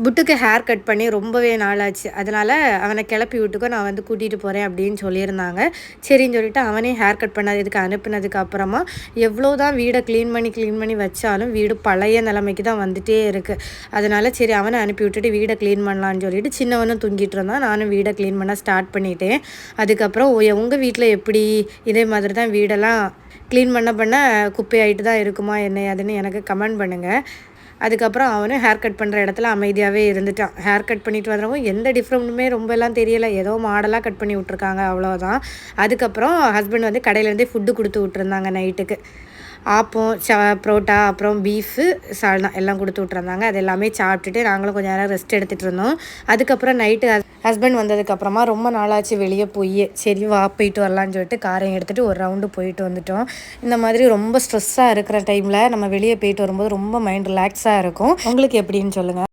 புட்டுக்கு hair cut பண்ணி ரொம்பவே நாளாச்சு. அதனால் அவனை கிளப்பி விட்டுக்கோ, நான் வந்து கூட்டிகிட்டு போகிறேன் அப்படின்னு சொல்லியிருந்தாங்க. சரின்னு சொல்லிட்டு அவனே ஹேர் கட் பண்ணதுக்கு அனுப்புனதுக்கு அப்புறமா எவ்வளோ தான் வீடை க்ளீன் பண்ணி வச்சாலும் வீடு பழைய நிலைமைக்கு தான் வந்துகிட்டே இருக்குது. அதனால் சரி அவனை அனுப்பி விட்டுட்டு வீடை க்ளீன் பண்ணலான்னு சொல்லிட்டு சின்னவனும் தூங்கிட்டு இருந்தான். நானும் வீடை க்ளீன் பண்ண ஸ்டார்ட் பண்ணிட்டேன். அதுக்கப்புறம் உங்கள் வீட்டில் எப்படி இதே மாதிரி தான் வீடெல்லாம் க்ளீன் பண்ண குப்பையாயிட்டு தான் இருக்குமா என்ன அதுன்னு எனக்கு கமெண்ட் பண்ணுங்கள். அதுக்கப்புறம் அவனும் ஹேர் கட் பண்ணுற இடத்துல அமைதியாகவே இருந்துட்டான். ஹேர் கட் பண்ணிட்டு வந்துடுறவங்க எந்த டிஃப்ரெண்ட்டுமே ரொம்பலாம் தெரியலை, ஏதோ மாடலாக கட் பண்ணி விட்ருக்காங்க அவ்வளோதான். அதுக்கப்புறம் ஹஸ்பண்ட் வந்து கடையிலேருந்தே ஃபுட்டு கொடுத்து விட்ருந்தாங்க நைட்டுக்கு. ஆப்பம், புரோட்டா, அப்புறம் பீஃபு, சால்னா எல்லாம் கொடுத்து விட்ருந்தாங்க. அது எல்லாமே சாப்பிட்டுட்டு நாங்களும் கொஞ்சம் நேரம் ரெஸ்ட் எடுத்துகிட்டு இருந்தோம். அதுக்கப்புறம் நைட்டு ஹஸ்பண்ட் வந்ததுக்கப்புறமா ரொம்ப நாளாச்சு வெளியே போய், சரி வா போயிட்டு வரலான்னு சொல்லிட்டு காரையும் எடுத்துகிட்டு ஒரு ரவுண்டு போயிட்டு வந்துட்டோம். இந்த மாதிரி ரொம்ப ஸ்ட்ரெஸ்ஸாக இருக்கிற டைமில் நம்ம வெளியே போயிட்டு வரும்போது ரொம்ப மைண்ட் ரிலாக்ஸாக இருக்கும். உங்களுக்கு எப்படின்னு சொல்லுங்கள்.